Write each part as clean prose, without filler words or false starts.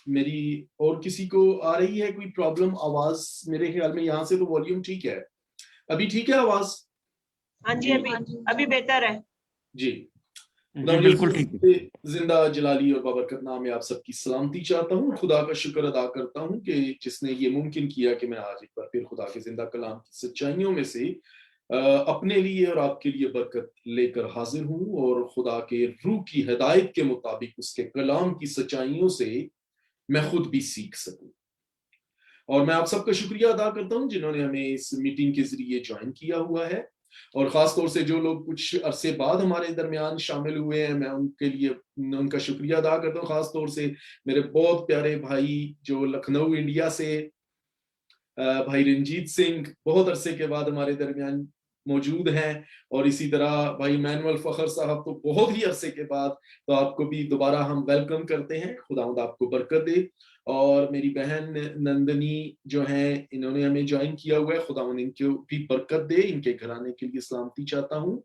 میری اور کسی کو آ رہی ہے کوئی پرابلم؟ آواز میرے خیال میں یہاں سے تو والیوم ٹھیک ہے. ابھی ٹھیک ہے آواز؟ ہاں جی ابھی بہتر ہے جی. بالکل ٹھیک ہے. زندہ جلالی اور بابرکت نام میں آپ سب کی سلامتی چاہتا ہوں. خدا کا شکر ادا کرتا ہوں کہ جس نے یہ ممکن کیا کہ میں آج ایک بار پھر خدا کے زندہ کلام کی سچائیوں میں سے اپنے لیے اور آپ کے لیے برکت لے کر حاضر ہوں، اور خدا کے روح کی ہدایت کے مطابق اس کے کلام کی سچائیوں سے میں خود بھی سیکھ سکوں. اور میں آپ سب کا شکریہ ادا کرتا ہوں جنہوں نے ہمیں اس میٹنگ کے ذریعے جوائن کیا ہوا ہے، اور خاص طور سے جو لوگ کچھ عرصے بعد ہمارے درمیان شامل ہوئے ہیں، میں ان کے لیے ان کا شکریہ ادا کرتا ہوں. خاص طور سے میرے بہت پیارے بھائی جو لکھنؤ انڈیا سے بھائی رنجیت سنگھ بہت عرصے کے بعد ہمارے درمیان موجود ہیں، اور اسی طرح بھائی مینول فخر صاحب تو بہت ہی عرصے کے بعد، تو آپ کو بھی دوبارہ ہم ویلکم کرتے ہیں. خداوند آپ کو برکت دے. اور میری بہن نندنی جو ہیں انہوں نے ہمیں جوائن کیا ہوا ہے، خداوند ان کو بھی برکت دے. ان کے گھرانے کے لیے سلامتی چاہتا ہوں.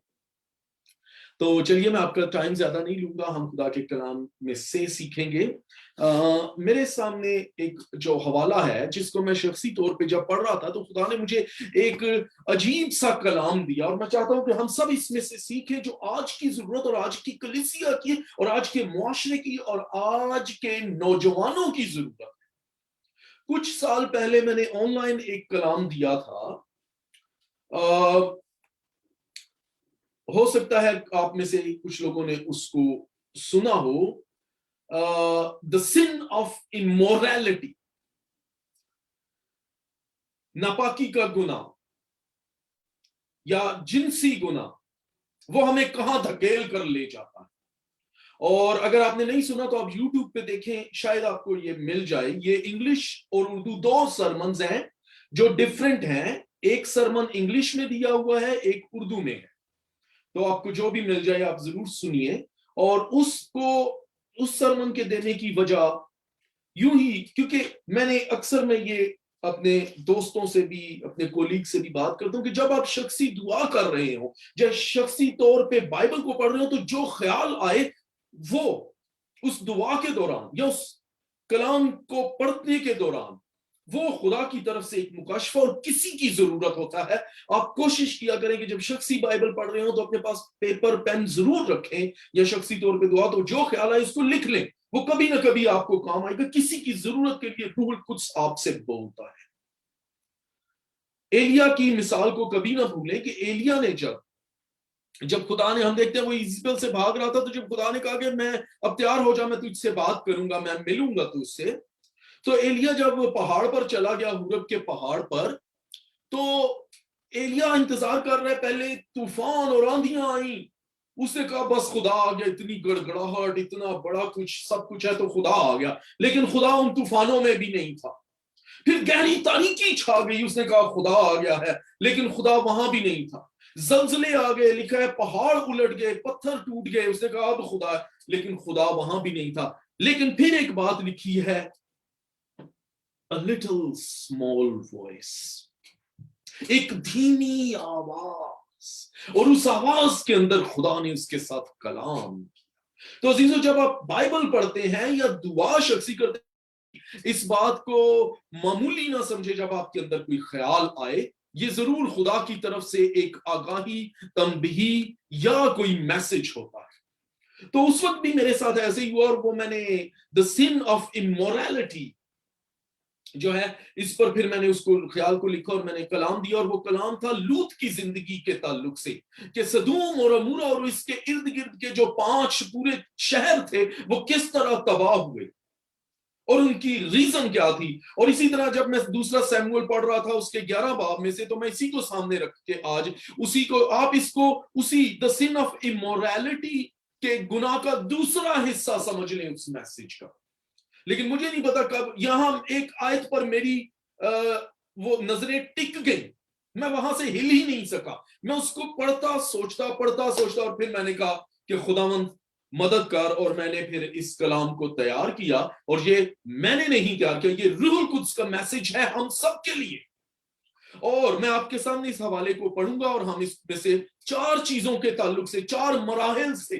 تو چلیے میں آپ کا ٹائم زیادہ نہیں لوں گا، ہم خدا کے کلام میں سے سیکھیں گے. میرے سامنے ایک جو حوالہ ہے جس کو میں شخصی طور پہ جب پڑھ رہا تھا تو خدا نے مجھے ایک عجیب سا کلام دیا، اور میں چاہتا ہوں کہ ہم سب اس میں سے سیکھیں جو آج کی ضرورت اور آج کی کلیسیا کی اور آج کے معاشرے کی اور آج کے نوجوانوں کی ضرورت ہے. کچھ سال پہلے میں نے آن لائن ایک کلام دیا تھا، ہو سکتا ہے آپ میں سے کچھ لوگوں نے اس کو سنا ہو. The sin of immorality، ناپاکی کا گناہ یا جنسی گناہ، وہ ہمیں کہاں دھکیل کر لے جاتا ہے. اور اگر آپ نے نہیں سنا تو آپ یوٹیوب پہ دیکھیں، شاید آپ کو یہ مل جائے. یہ انگلش اور اردو دو سرمنز ہیں جو ڈیفرنٹ ہیں. ایک سرمن انگلش میں دیا ہوا ہے، ایک اردو میں ہے. تو آپ کو جو بھی مل جائے آپ ضرور سنیے. اور اس سرمن کے دینے کی وجہ یوں ہی، کیونکہ میں نے اکثر میں یہ اپنے دوستوں سے بھی اپنے کولیگ سے بھی بات کرتا ہوں کہ جب آپ شخصی دعا کر رہے ہو یا شخصی طور پہ بائبل کو پڑھ رہے ہو تو جو خیال آئے وہ اس دعا کے دوران یا اس کلام کو پڑھنے کے دوران وہ خدا کی طرف سے ایک مکاشفہ اور کسی کی ضرورت ہوتا ہے. آپ کوشش کیا کریں کہ جب شخصی بائبل پڑھ رہے ہو تو اپنے پاس پیپر پین ضرور رکھیں، یا شخصی طور پہ دعا تو جو خیال آئے اس کو لکھ لیں، وہ کبھی نہ کبھی آپ کو کام آئے گا. کسی کی ضرورت کے لیے روح القدس آپ سے بولتا ہے. ایلیا کی مثال کو کبھی نہ بھولیں کہ ایلیا نے جب خدا نے، ہم دیکھتے ہیں وہ ایزیبل سے بھاگ رہا تھا، تو جب خدا نے کہا کہ میں اب تیار ہو جا، میں تجھ سے بات کروں گا، میں ملوں گا تجھ سے، تو ایلیا جب پہاڑ پر چلا گیا، ہورب کے پہاڑ پر، تو ایلیا انتظار کر رہے، پہلے طوفان اور آندھیاں آئیں. اس نے کہا بس خدا آ گیا، اتنی گڑگڑاہٹ، اتنا بڑا کچھ سب کچھ ہے تو خدا آ گیا. لیکن خدا ان طوفانوں میں بھی نہیں تھا. پھر گہری تاریکی چھا گئی، اس نے کہا خدا آ گیا ہے، لیکن خدا وہاں بھی نہیں تھا. زلزلے آ گئے، لکھا ہے پہاڑ الٹ گئے، پتھر ٹوٹ گئے، اس نے کہا اب خدا ہے، لیکن خدا وہاں بھی نہیں تھا. لیکن پھر ایک بات لکھی ہے، a little small voice، ایک دھیمی آواز، اور اس آواز کے اندر خدا نے اس کے ساتھ کلام کیا. تو عزیزو، جب آپ بائبل پڑھتے ہیں یا دعا شخصی کرتے ہیں، اس بات کو معمولی نہ سمجھے. جب آپ کے اندر کوئی خیال آئے، یہ ضرور خدا کی طرف سے ایک آگاہی، تنبیہی یا کوئی میسج ہوتا ہے. تو اس وقت بھی میرے ساتھ ایسے ہی ہوا، اور وہ میں نے the sin of immorality جو ہے اس پر پھر میں نے اس کو خیال کو لکھا اور میں نے کلام دیا. اور وہ کلام تھا لوط کی زندگی کے تعلق سے، کہ سدوم اور عمورہ اور اس کے ارد گرد کے جو 5 پورے شہر تھے وہ کس طرح تباہ ہوئے اور ان کی ریزن کیا تھی. اور اسی طرح جب میں دوسرا سیموئیل پڑھ رہا تھا اس کے 11 باب میں سے، تو میں اسی کو سامنے رکھ کے آج اسی کو آپ اس کو اسی the sin of immorality کے گناہ کا دوسرا حصہ سمجھ لیں اس میسج کا. لیکن مجھے نہیں پتا کب یہاں ایک آیت پر میری وہ نظریں ٹک گئی، میں وہاں سے ہل ہی نہیں سکا. میں اس کو پڑھتا سوچتا اور پھر میں نے کہا کہ خداوند مدد کر. اور میں نے پھر اس کلام کو تیار کیا، اور یہ میں نے نہیں تیار کیا، یہ روح القدس کا میسج ہے ہم سب کے لیے. اور میں آپ کے سامنے اس حوالے کو پڑھوں گا، اور ہم اس میں سے 4 چیزوں کے تعلق سے، 4 مراحل سے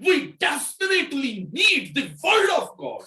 We desperately need the word of God।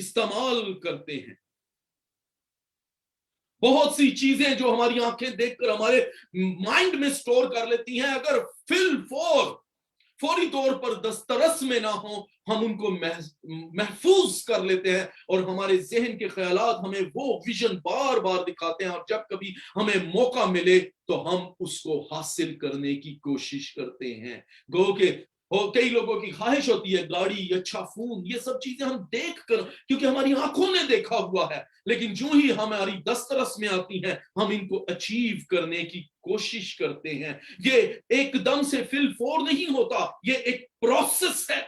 استعمال کرتے ہیں. بہت سی چیزیں جو ہماری آنکھیں دیکھ کر ہمارے مائنڈ میں سٹور کر لیتی ہیں، اگر فوری طور پر دسترس میں نہ ہوں، ہم ان کو محفوظ کر لیتے ہیں، اور ہمارے ذہن کے خیالات ہمیں وہ ویژن بار بار دکھاتے ہیں، اور جب کبھی ہمیں موقع ملے تو ہم اس کو حاصل کرنے کی کوشش کرتے ہیں. گو کہ کئی لوگوں کی خواہش ہوتی ہے گاڑی، اچھا فون، یہ سب چیزیں ہم دیکھ کر، کیونکہ ہماری آنکھوں نے دیکھا ہوا ہے، لیکن جو ہی ہماری دسترس میں آتی ہیں ہم ان کو اچیو کرنے کی کوشش کرتے ہیں. یہ ایک دم سے فی الفور نہیں ہوتا، یہ ایک پروسیس ہے.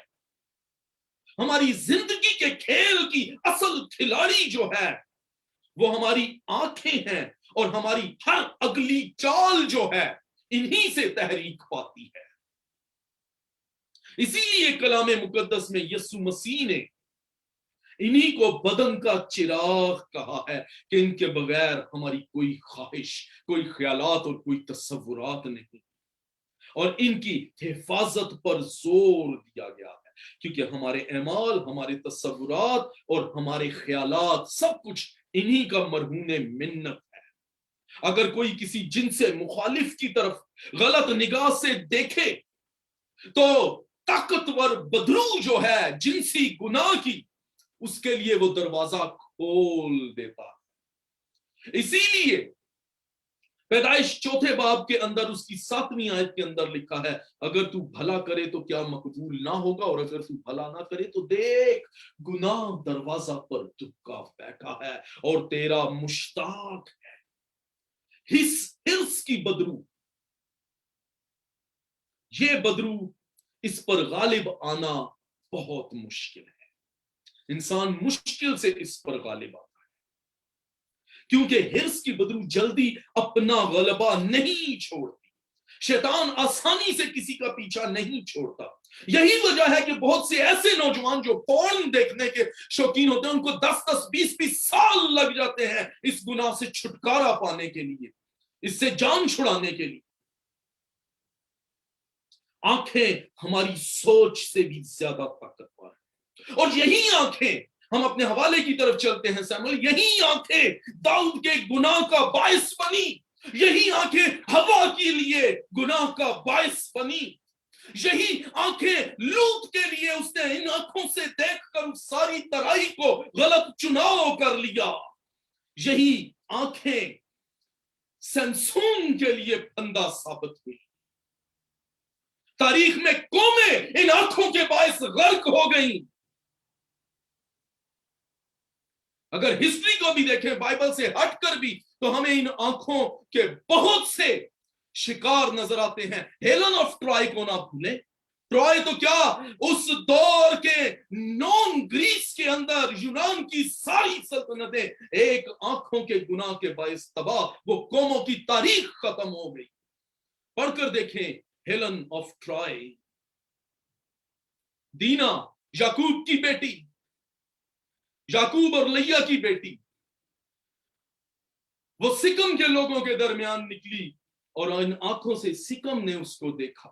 ہماری زندگی کے کھیل کی اصل کھلاڑی جو ہے وہ ہماری آنکھیں ہیں، اور ہماری ہر اگلی چال جو ہے انہی سے تحریک پاتی ہے. اسی لیے کلام مقدس میں یسوع مسیح نے انہی کو بدن کا چراغ کہا ہے کہ ان کے بغیر ہماری کوئی خواہش، کوئی خیالات اور کوئی تصورات نہیں، اور ان کی حفاظت پر زور دیا گیا ہے، کیونکہ ہمارے اعمال، ہمارے تصورات اور ہمارے خیالات سب کچھ انہی کا مرہون منت ہے. اگر کوئی کسی جنس مخالف کی طرف غلط نگاہ سے دیکھے تو طاقتور بدرو جو ہے جنسی گناہ کی، اس کے لیے وہ دروازہ کھول دیتا ہے. اسی لیے پیدائش 4 باب کے اندر اس کی 7ویں آیت کے اندر لکھا ہے، اگر تو بھلا کرے تو کیا مقبول نہ ہوگا، اور اگر تو بھلا نہ کرے تو دیکھ گناہ دروازہ پر دبکا بیٹھا ہے اور تیرا مشتاق ہے. ہرس کی بدرو، یہ بدرو، اس پر غالب آنا بہت مشکل ہے. انسان مشکل سے اس پر غالب آتا ہے، کیونکہ ہرس کی بدرو جلدی اپنا غلبہ نہیں چھوڑتی. شیطان آسانی سے کسی کا پیچھا نہیں چھوڑتا. یہی وجہ ہے کہ بہت سے ایسے نوجوان جو پورن دیکھنے کے شوقین ہوتے ہیں، ان کو 10 20 سال لگ جاتے ہیں اس گناہ سے چھٹکارا پانے کے لیے، اس سے جان چھڑانے کے لیے. آنکھیں ہماری سوچ سے بھی زیادہ طاقتور ہیں، اور یہی آنکھیں، ہم اپنے حوالے کی طرف چلتے ہیں سیموئل، یہی آنکھیں داؤد کے گناہ کا باعث بنی، یہی آنکھیں ہوا کے لیے گناہ کا باعث بنی، یہی آنکھیں لوط کے لیے، اس نے ان آنکھوں سے دیکھ کر ساری ترائی کو غلط چناؤ کر لیا. یہی آنکھیں سمسون کے لیے پھندا ثابت ہوئی. تاریخ میں قومیں ان آنکھوں کے باعث غرق ہو گئیں. اگر ہسٹری کو بھی دیکھیں بائبل سے ہٹ کر بھی، تو ہمیں ان آنکھوں کے بہت سے شکار نظر آتے ہیں. ہیلن آف ٹرائے کو نہ بھولیں. ٹرائے تو کیا، اس دور کے نون گریس کے اندر یونان کی ساری سلطنتیں ایک آنکھوں کے گناہ کے باعث تباہ، وہ قوموں کی تاریخ ختم ہو گئی. پڑھ کر دیکھیں ہیلن آف ٹرائے، دینا یعقوب کی بیٹی، یعقوب اور لیا کی بیٹی، وہ سکم کے لوگوں کے درمیان نکلی، اور ان آنکھوں سے سکم نے اس کو دیکھا.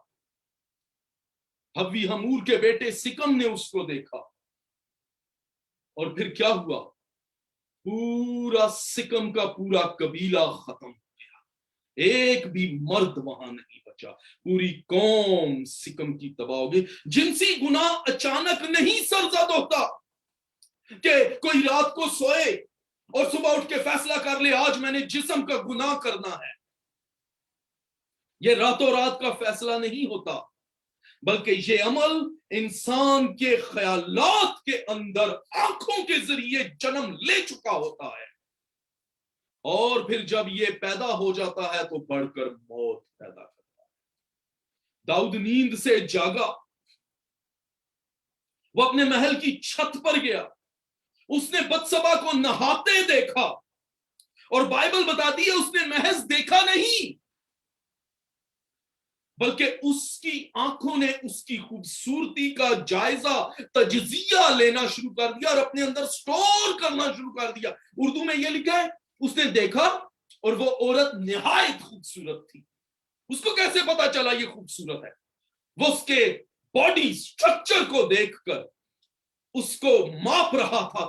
حوی حمور کے بیٹے سکم نے اس کو دیکھا، اور پھر کیا ہوا؟ پورا سکم کا پورا قبیلہ ختم ہو گیا، ایک بھی مرد وہاں نہیں بچا، پوری قوم سکم کی تباہ ہو گئی. جنسی گناہ اچانک نہیں سرزد ہوتا کہ کوئی رات کو سوئے اور صبح اٹھ کے فیصلہ کر لے آج میں نے جسم کا گناہ کرنا ہے. یہ راتوں رات کا فیصلہ نہیں ہوتا، بلکہ یہ عمل انسان کے خیالات کے اندر آنکھوں کے ذریعے جنم لے چکا ہوتا ہے، اور پھر جب یہ پیدا ہو جاتا ہے تو بڑھ کر موت پیدا کرتا ہے. داؤد نیند سے جاگا، وہ اپنے محل کی چھت پر گیا، اس نے بتسبا کو نہاتے دیکھا، اور بائبل بتاتی ہے اس نے محض دیکھا نہیں، بلکہ اس کی آنکھوں نے اس کی خوبصورتی کا جائزہ، تجزیہ لینا شروع کر دیا اور اپنے اندر سٹور کرنا شروع کر دیا. اردو میں یہ لکھا ہے، اس نے دیکھا اور وہ عورت نہایت خوبصورت تھی. اس کو کیسے پتا چلا یہ خوبصورت ہے؟ وہ اس کے باڈی سٹرکچر کو دیکھ کر اس کو ماپ رہا تھا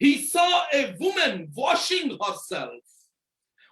he saw a woman washing herself,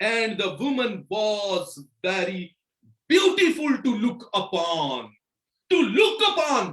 and the woman was very beautiful to look upon, to look upon,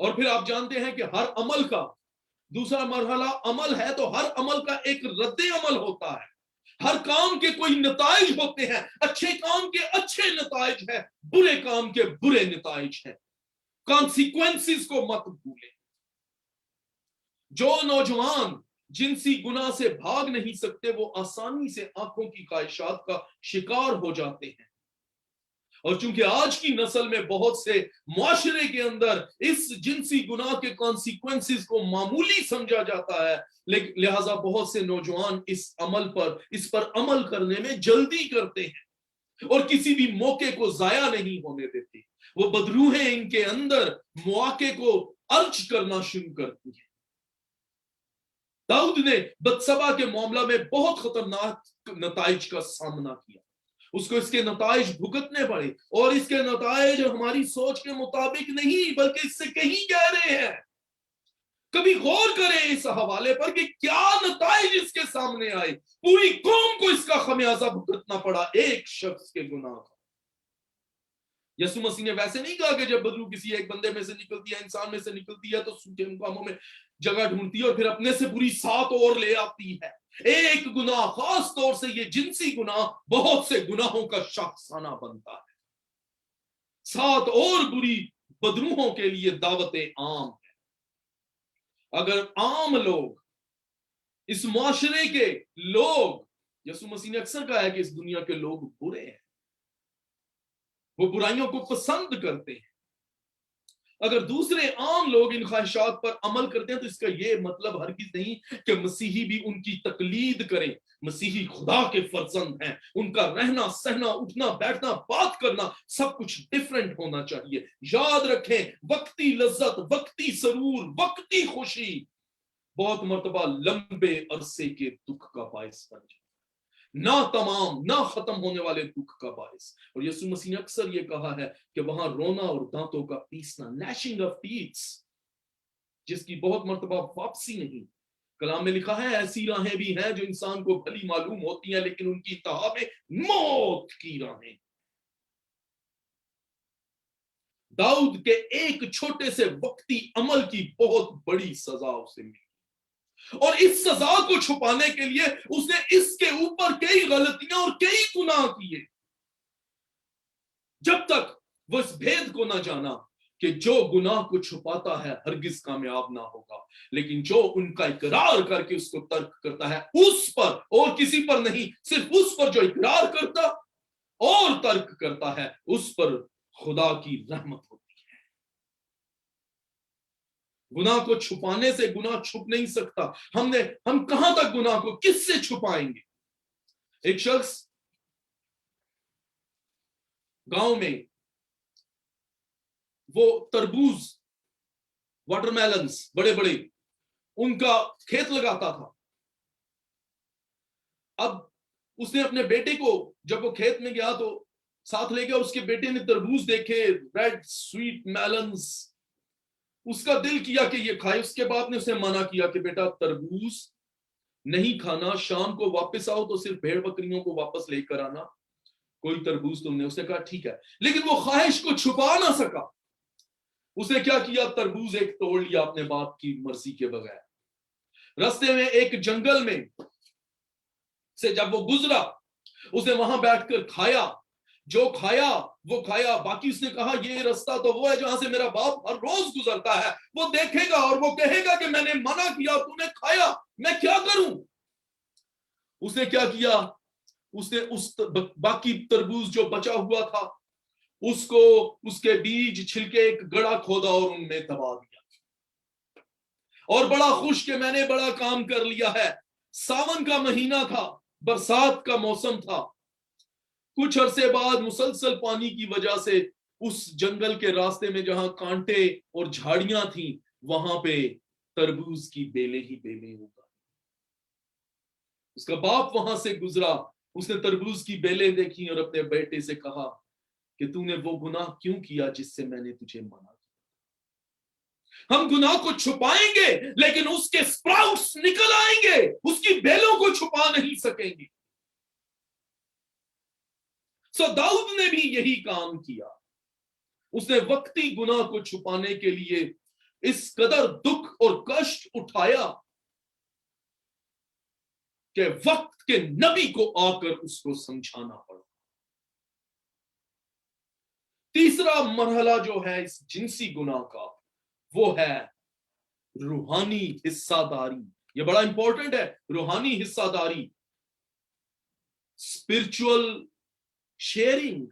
اور پھر آپ جانتے ہیں کہ ہر عمل کا دوسرا مرحلہ عمل ہے، تو ہر عمل کا ایک رد عمل ہوتا ہے. ہر کام کے کوئی نتائج ہوتے ہیں، اچھے کام کے اچھے نتائج ہیں، برے کام کے برے نتائج ہیں. کانسیکوینسز کو مت بھولیں. جو نوجوان جنسی گناہ سے بھاگ نہیں سکتے وہ آسانی سے آنکھوں کی خواہشات کا شکار ہو جاتے ہیں. اور چونکہ آج کی نسل میں بہت سے معاشرے کے اندر اس جنسی گناہ کے کانسیکوینسز کو معمولی سمجھا جاتا ہے، لہٰذا بہت سے نوجوان اس پر عمل کرنے میں جلدی کرتے ہیں اور کسی بھی موقع کو ضائع نہیں ہونے دیتے. وہ بدروہیں ان کے اندر مواقع کو ارج کرنا شروع کرتی ہیں. داؤد نے بتسبا کے معاملہ میں بہت خطرناک نتائج کا سامنا کیا. اس کو اس کے نتائج بھگتنے پڑے، اور اس کے نتائج ہماری سوچ کے مطابق نہیں بلکہ اس سے کہیں گہرے ہیں. کبھی غور کریں اس حوالے پر کہ کیا نتائج اس کے سامنے آئے. پوری قوم کو اس کا خمیازہ بھگتنا پڑا ایک شخص کے گناہ کا. یسوع مسیح نے ویسے نہیں کہا کہ جب بدبو کسی ایک بندے میں سے نکلتی ہے، انسان میں سے نکلتی ہے، تو سوکھے مقاموں میں جگہ ڈھونڈتی ہے اور پھر اپنے سے پوری 7 اور لے آتی ہے. ایک گناہ، خاص طور سے یہ جنسی گناہ، بہت سے گناہوں کا شاخسانہ بنتا ہے. 7 اور بری بدروہوں کے لیے دعوتیں عام ہیں. اگر عام لوگ، اس معاشرے کے لوگ، یسوع مسیح نے اکثر کہا ہے کہ اس دنیا کے لوگ برے ہیں، وہ برائیوں کو پسند کرتے ہیں. اگر دوسرے عام لوگ ان خواہشات پر عمل کرتے ہیں تو اس کا یہ مطلب ہرگز نہیں کہ مسیحی بھی ان کی تقلید کریں. مسیحی خدا کے فرزند ہیں، ان کا رہنا سہنا، اٹھنا بیٹھنا، بات کرنا سب کچھ ڈیفرنٹ ہونا چاہیے. یاد رکھیں، وقتی لذت، وقتی سرور، وقتی خوشی بہت مرتبہ لمبے عرصے کے دکھ کا باعث بن جائے، نہ تمام، نہ ختم ہونے والے دکھ کا باعث. اور یسوع مسیح نے اکثر یہ کہا ہے کہ وہاں رونا اور دانتوں کا پیسنا، نیشنگ آف ٹیتھس، جس کی بہت مرتبہ واپسی نہیں. کلام میں لکھا ہے ایسی راہیں بھی ہیں جو انسان کو بھلی معلوم ہوتی ہیں لیکن ان کی انتہا میں موت کی راہیں. داؤد کے ایک چھوٹے سے وقتی عمل کی بہت بڑی سزا اسے ملی، اور اس سزا کو چھپانے کے لیے اس نے اس کے اوپر کئی غلطیاں اور کئی گناہ کیے، جب تک وہ اس بھید کو نہ جانا کہ جو گناہ کو چھپاتا ہے ہرگز کامیاب نہ ہوگا، لیکن جو ان کا اقرار کر کے اس کو ترک کرتا ہے، اس پر اور کسی پر نہیں، صرف اس پر جو اقرار کرتا اور ترک کرتا ہے، اس پر خدا کی رحمت ہوتی ہے. گناہ کو چھپانے سے گناہ چھپ نہیں سکتا. ہم کہاں تک گناہ کو کس سے چھپائیں گے؟ ایک شخص گاؤں میں وہ تربوز، واٹر میلنز، بڑے بڑے ان کا کھیت لگاتا تھا. اب اس نے اپنے بیٹے کو جب وہ کھیت میں گیا تو ساتھ لے گیا. اس کے بیٹے نے تربوز دیکھے، ریڈ سویٹ میلنز. اس کا دل کیا کہ یہ کھائے. اس کے بعد نے اسے منع کیا کہ بیٹا تربوز نہیں کھانا، شام کو واپس آؤ تو صرف بھیڑ بکریوں کو واپس لے کر آنا، کوئی تربوز تم نے. اس نے کہا ٹھیک ہے، لیکن وہ خواہش کو چھپا نہ سکا. اس نے کیا کیا؟ تربوز ایک توڑ لیا اپنے باپ کی مرضی کے بغیر. رستے میں ایک جنگل میں سے جب وہ گزرا، اس نے وہاں بیٹھ کر کھایا. جو کھایا وہ کھایا، باقی اس نے کہا یہ رستہ تو وہ ہے جہاں سے میرا باپ ہر روز گزرتا ہے، وہ دیکھے گا اور وہ کہے گا کہ میں نے منع کیا، تو نے کھایا، میں کیا کروں. اس نے کیا کیا؟ اس نے اس باقی تربوز جو بچا ہوا تھا اس کو، اس کے بیج چھلکے ایک گڑھا کھودا اور ان میں دبا دیا، اور بڑا خوش کہ میں نے بڑا کام کر لیا ہے. ساون کا مہینہ تھا، برسات کا موسم تھا. کچھ عرصے بعد مسلسل پانی کی وجہ سے اس جنگل کے راستے میں جہاں کانٹے اور جھاڑیاں تھیں وہاں پہ تربوز کی بیلیں ہی بیلیں ہوگا. اس کا باپ وہاں سے گزرا، اس نے تربوز کی بیلیں دیکھی اور اپنے بیٹے سے کہا کہ تو نے وہ گناہ کیوں کیا جس سے میں نے تجھے منع کیا. ہم گناہ کو چھپائیں گے لیکن اس کے سپراؤٹس نکل آئیں گے، اس کی بیلوں کو چھپا نہیں سکیں گے. سو داؤد نے بھی یہی کام کیا. اس نے وقتی گناہ کو چھپانے کے لیے اس قدر دکھ اور کشٹ اٹھایا کہ وقت کے نبی کو آ کر اس کو سمجھانا پڑا۔ تیسرا مرحلہ جو ہے اس جنسی گناہ کا وہ ہے روحانی حصہ داری۔ یہ بڑا امپورٹنٹ ہے، روحانی حصہ داری، اسپرچول شیئرنگ۔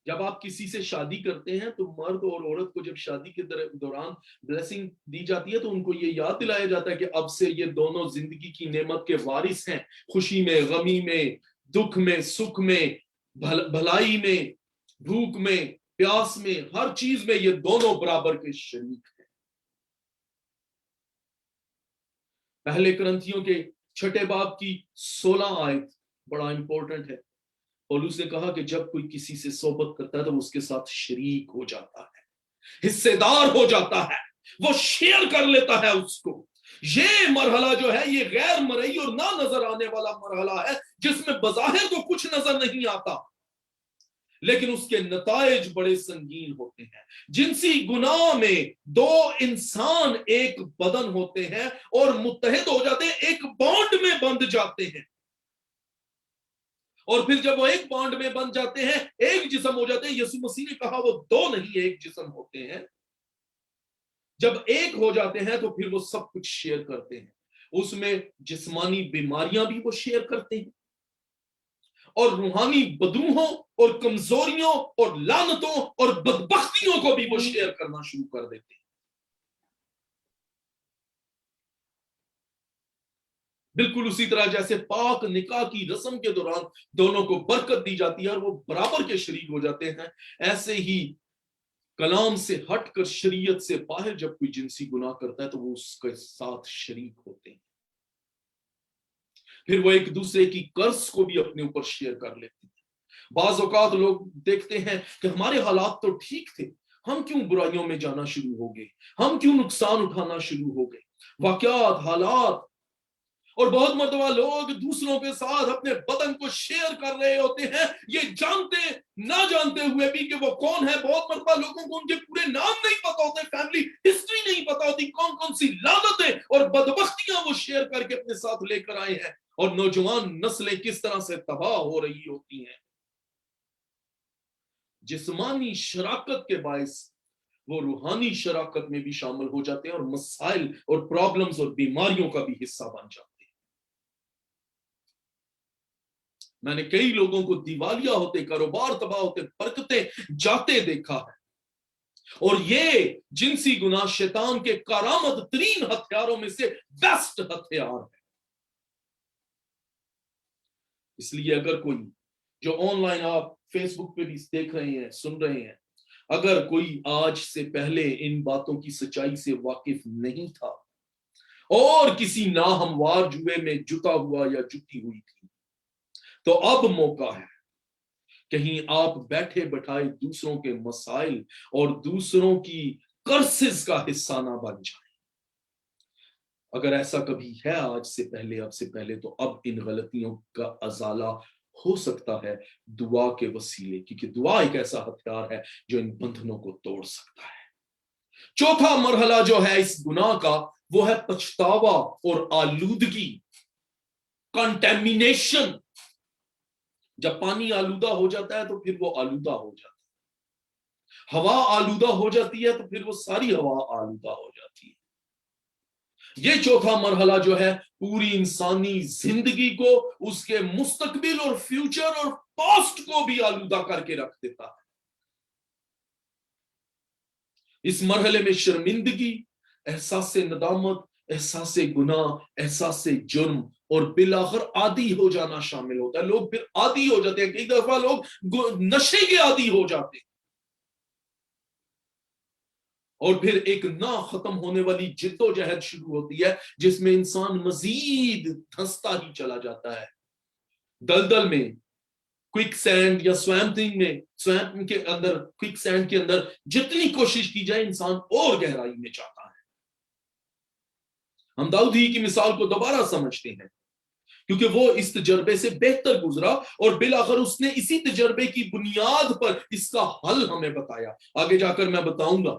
جب آپ کسی سے شادی کرتے ہیں تو مرد اور عورت کو جب شادی کے دوران بلیسنگ دی جاتی ہے تو ان کو یہ یاد دلایا جاتا ہے کہ اب سے یہ دونوں زندگی کی نعمت کے وارث ہیں، خوشی میں، غمی میں، دکھ میں، سکھ میں، بھلائی میں، بھوک میں، پیاس میں، ہر چیز میں یہ دونوں برابر کے شریک ہیں۔ پہلے کرنتھیوں کے 6 باب کی 16 آیت بڑا امپورٹنٹ ہے۔ پولس نے کہا کہ جب کوئی کسی سے صحبت کرتا ہے تو اس کے ساتھ شریک ہو جاتا ہے، حصے دار ہو جاتا ہے، وہ شیئر کر لیتا ہے اس کو۔ یہ مرحلہ جو ہے یہ غیر مرئی اور نہ نظر آنے والا مرحلہ ہے، جس میں بظاہر تو کچھ نظر نہیں آتا لیکن اس کے نتائج بڑے سنگین ہوتے ہیں۔ جنسی گناہ میں 2 انسان ایک بدن ہوتے ہیں اور متحد ہو جاتے ہیں، ایک بانڈ میں بندھ جاتے ہیں، اور پھر جب وہ ایک بانڈ میں بن جاتے ہیں، ایک جسم ہو جاتے ہیں۔ یسوع مسیح نے کہا وہ 2 نہیں ایک جسم ہوتے ہیں۔ جب ایک ہو جاتے ہیں تو پھر وہ سب کچھ شیئر کرتے ہیں، اس میں جسمانی بیماریاں بھی وہ شیئر کرتے ہیں، اور روحانی بدوحوں اور کمزوریوں اور لعنتوں اور بدبختیوں کو بھی وہ شیئر کرنا شروع کر دیتے ہیں۔ بالکل اسی طرح جیسے پاک نکاح کی رسم کے دوران دونوں کو برکت دی جاتی ہے اور وہ برابر کے شریک ہو جاتے ہیں، ایسے ہی کلام سے ہٹ کر شریعت سے باہر جب کوئی جنسی گناہ کرتا ہے تو وہ اس کے ساتھ شریک ہوتے ہیں۔ پھر وہ ایک دوسرے کی قرض کو بھی اپنے اوپر شیئر کر لیتے ہیں۔ بعض اوقات لوگ دیکھتے ہیں کہ ہمارے حالات تو ٹھیک تھے، ہم کیوں برائیوں میں جانا شروع ہو گئے، ہم کیوں نقصان اٹھانا شروع ہو گئے۔ واقعات، حالات، اور بہت مرتبہ لوگ دوسروں کے ساتھ اپنے بدن کو شیئر کر رہے ہوتے ہیں، یہ جانتے نہ جانتے ہوئے بھی کہ وہ کون ہے۔ بہت مرتبہ لوگوں کو ان کے پورے نام نہیں پتا ہوتے، فیملی ہسٹری نہیں پتا ہوتی، کون کون سی لعنتیں اور بدبختیاں وہ شیئر کر کے اپنے ساتھ لے کر آئے ہیں، اور نوجوان نسلیں کس طرح سے تباہ ہو رہی ہوتی ہیں۔ جسمانی شراکت کے باعث وہ روحانی شراکت میں بھی شامل ہو جاتے ہیں اور مسائل اور پرابلمز اور بیماریوں کا بھی حصہ بن جاتے ہیں۔ میں نے کئی لوگوں کو دیوالیہ ہوتے، کاروبار تباہ ہوتے، برکتیں جاتے دیکھا ہے، اور یہ جنسی گناہ شیطان کے کارآمد ترین ہتھیاروں میں سے بیسٹ ہتھیار ہے۔ اس لیے اگر کوئی جو آن لائن آپ فیس بک پہ بھی دیکھ رہے ہیں، سن رہے ہیں، اگر کوئی آج سے پہلے ان باتوں کی سچائی سے واقف نہیں تھا اور کسی ناہموار جوئے میں جتا ہوا یا جتی ہوئی تھی، تو اب موقع ہے کہیں آپ بیٹھے بٹھائے دوسروں کے مسائل اور دوسروں کی کرسز کا حصہ نہ بن جائیں۔ اگر ایسا کبھی ہے آج سے پہلے، اب سے پہلے، تو اب ان غلطیوں کا ازالہ ہو سکتا ہے دعا کے وسیلے، کیونکہ دعا ایک ایسا ہتھیار ہے جو ان بندھنوں کو توڑ سکتا ہے۔ چوتھا مرحلہ جو ہے اس گناہ کا وہ ہے پچھتاوا اور آلودگی، کنٹیمینیشن۔ جب پانی آلودہ ہو جاتا ہے تو پھر وہ آلودہ ہو جاتا ہے، ہوا آلودہ ہو جاتی ہے تو پھر وہ ساری ہوا آلودہ ہو جاتی ہے۔ یہ چوتھا مرحلہ جو ہے پوری انسانی زندگی کو، اس کے مستقبل اور فیوچر اور پاسٹ کو بھی آلودہ کر کے رکھ دیتا ہے۔ اس مرحلے میں شرمندگی، احساس ندامت، احساس گناہ، احساس جرم اور بالآخر عادی ہو جانا شامل ہوتا ہے۔ لوگ پھر عادی ہو جاتے ہیں، کئی دفعہ لوگ نشے کے عادی ہو جاتے ہیں، اور پھر ایک نہ ختم ہونے والی جدوجہد شروع ہوتی ہے جس میں انسان مزید دھنستا ہی چلا جاتا ہے، دلدل میں، کوئک سینڈ یا سویمپنگ میں، سویمپنگ کے اندر، کوئک سینڈ کے اندر جتنی کوشش کی جائے انسان اور گہرائی میں جاتا ہے۔ ہم داؤد ہی کی مثال کو دوبارہ سمجھتے ہیں کیونکہ وہ اس تجربے سے بہتر گزرا اور بالآخر اس نے اسی تجربے کی بنیاد پر اس کا حل ہمیں بتایا۔ آگے جا کر میں بتاؤں گا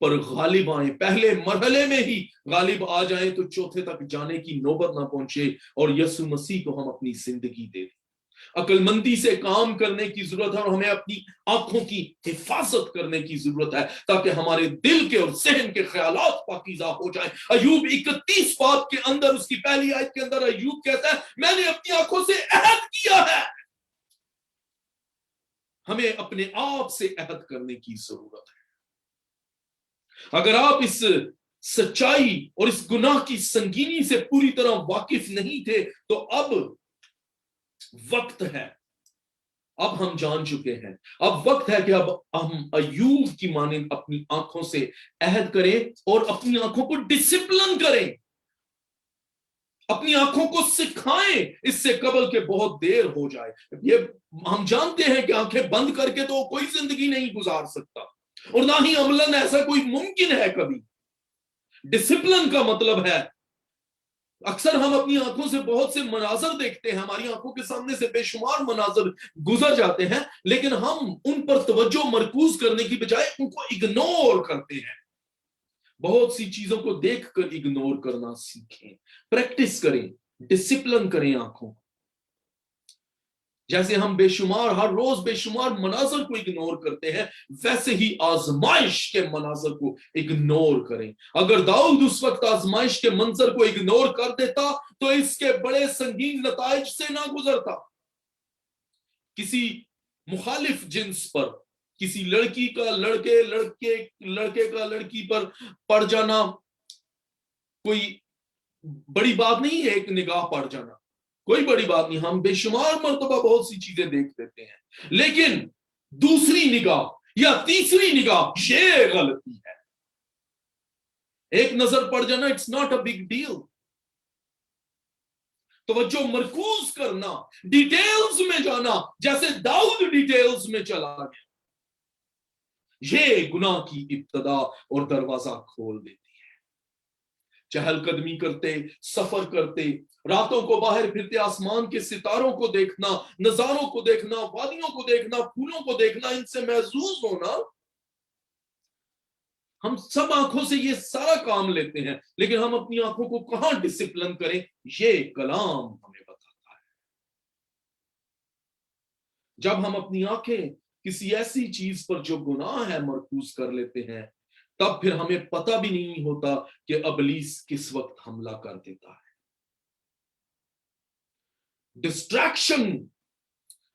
پر غالب آئیں, پہلے مرحلے میں ہی غالب آ جائیں تو چوتھے تک جانے کی نوبت نہ پہنچے اور یسوع مسیح کو ہم اپنی زندگی دے دیں. عقل مندی سے کام کرنے کی ضرورت ہے اور ہمیں اپنی آنکھوں کی حفاظت کرنے کی ضرورت ہے تاکہ ہمارے دل کے اور ذہن کے خیالات پاکیزہ ہو جائیں. ایوب 31 باب کے اندر, اس کی پہلی آیت کے اندر ایوب کہتا ہے میں نے اپنی آنکھوں سے عہد کیا ہے. ہمیں اپنے آپ سے عہد کرنے کی ضرورت ہے. اگر آپ اس سچائی اور اس گناہ کی سنگینی سے پوری طرح واقف نہیں تھے تو اب وقت ہے, اب ہم جان چکے ہیں, اب وقت ہے کہ اب ہم ایوب کی مانند اپنی آنکھوں سے عہد کریں اور اپنی آنکھوں کو ڈسپلن کریں, اپنی آنکھوں کو سکھائیں اس سے قبل کہ بہت دیر ہو جائے. یہ ہم جانتے ہیں کہ آنکھیں بند کر کے تو کوئی زندگی نہیں گزار سکتا اور نہ ہی عملاً ایسا کوئی ممکن ہے کبھی. ڈسپلن کا مطلب ہے, اکثر ہم اپنی آنکھوں سے بہت سے مناظر دیکھتے ہیں, ہماری آنکھوں کے سامنے سے بے شمار مناظر گزر جاتے ہیں, لیکن ہم ان پر توجہ مرکوز کرنے کی بجائے ان کو اگنور کرتے ہیں. بہت سی چیزوں کو دیکھ کر اگنور کرنا سیکھیں, پریکٹس کریں, ڈسپلن کریں آنکھوں. جیسے ہم بے شمار ہر روز بے شمار مناظر کو اگنور کرتے ہیں, ویسے ہی آزمائش کے مناظر کو اگنور کریں. اگر داؤد اس وقت آزمائش کے منظر کو اگنور کر دیتا تو اس کے بڑے سنگین نتائج سے نہ گزرتا. کسی مخالف جنس پر, کسی لڑکی کا لڑکے کا لڑکی پر پڑ جانا کوئی بڑی بات نہیں ہے. ایک نگاہ پڑ جانا کوئی بڑی بات نہیں, ہم بے شمار مرتبہ بہت سی چیزیں دیکھ لیتے ہیں, لیکن دوسری نگاہ یا تیسری نگاہ یہ غلطی ہے. ایک نظر پڑ جانا it's not a big deal. توجہ مرکوز کرنا, ڈیٹیلز میں جانا, جیسے داؤد ڈیٹیلز میں چلا گیا, یہ گناہ کی ابتدا اور دروازہ کھول دیتی ہے. چہل قدمی کرتے, سفر کرتے, راتوں کو باہر پھرتے, آسمان کے ستاروں کو دیکھنا, نظاروں کو دیکھنا, وادیوں کو دیکھنا, پھولوں کو دیکھنا, ان سے محظوظ ہونا, ہم سب آنکھوں سے یہ سارا کام لیتے ہیں, لیکن ہم اپنی آنکھوں کو کہاں ڈسپلن کریں, یہ کلام ہمیں بتاتا ہے. جب ہم اپنی آنکھیں کسی ایسی چیز پر جو گناہ ہے مرکوز کر لیتے ہیں, تب پھر ہمیں پتہ بھی نہیں ہوتا کہ ابلیس کس وقت حملہ کر دیتا ہے. ڈسٹریکشن,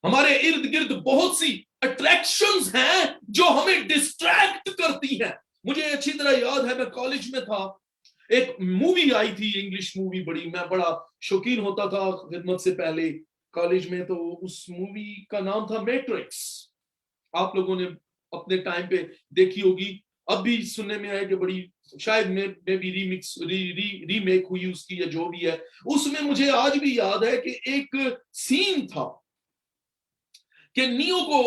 ہمارے ارد گرد بہت سی اٹریکشنز ہیں جو ہمیں ڈسٹریکٹ کرتی ہیں. مجھے اچھی طرح یاد ہے, میں کالج میں تھا, ایک مووی آئی تھی, انگلش مووی, میں بڑا شوقین ہوتا تھا خدمت سے پہلے کالج میں, تو اس مووی کا نام تھا میٹرکس. آپ لوگوں نے اپنے ٹائم پہ دیکھی ہوگی, اب بھی سننے میں آئے کہ بڑی شاید میں بھی ری میک ہوئی اس کی یا جو بھی ہے. اس میں مجھے آج بھی یاد ہے کہ ایک سین تھا کہ نیو کو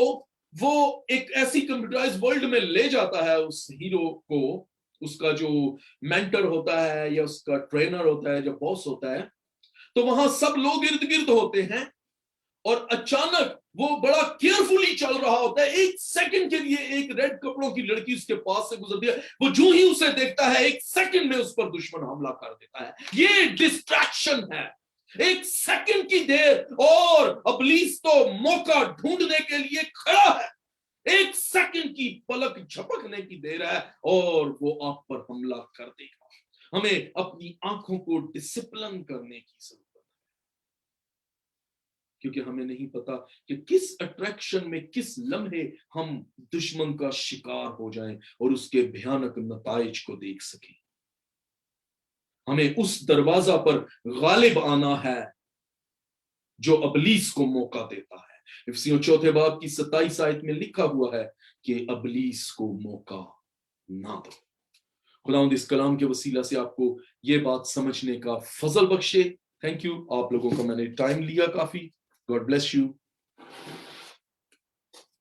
وہ ایک ایسی کمپیوٹرائز ورلڈ میں لے جاتا ہے اس ہیرو کو, اس کا جو مینٹر ہوتا ہے یا اس کا ٹرینر ہوتا ہے, جو باس ہوتا ہے, تو وہاں سب لوگ ارد گرد ہوتے ہیں اور اچانک وہ بڑا کیئرفلی چل رہا ہوتا ہے, ایک سیکنڈ کے لیے ایک ریڈ کپڑوں کی لڑکی اس کے پاس سے گزرتی ہے, وہ جو ہی اسے دیکھتا ہے ایک سیکنڈ میں اس پر دشمن حملہ کر دیتا ہے. یہ ڈسٹریکشن ہے, ایک سیکنڈ کی دیر, اور ابلیس تو موقع ڈھونڈنے کے لیے کھڑا ہے. ایک سیکنڈ کی پلک جھپکنے کی دیر ہے اور وہ آپ پر حملہ کر دے گا. ہمیں اپنی آنکھوں کو ڈسپلن کرنے کی ضرورت ہے, کیونکہ ہمیں نہیں پتا کہ کس اٹریکشن میں کس لمحے ہم دشمن کا شکار ہو جائیں اور اس کے بھیانک نتائج کو دیکھ سکیں. ہمیں اس دروازہ پر غالب آنا ہے جو ابلیس کو موقع دیتا ہے. افسیوں 4 باب کی 27 آیت میں لکھا ہوا ہے کہ ابلیس کو موقع نہ دو. خداوند اس کلام کے وسیلہ سے آپ کو یہ بات سمجھنے کا فضل بخشے. تھینک یو, آپ لوگوں کا میں نے ٹائم لیا کافی. God bless you.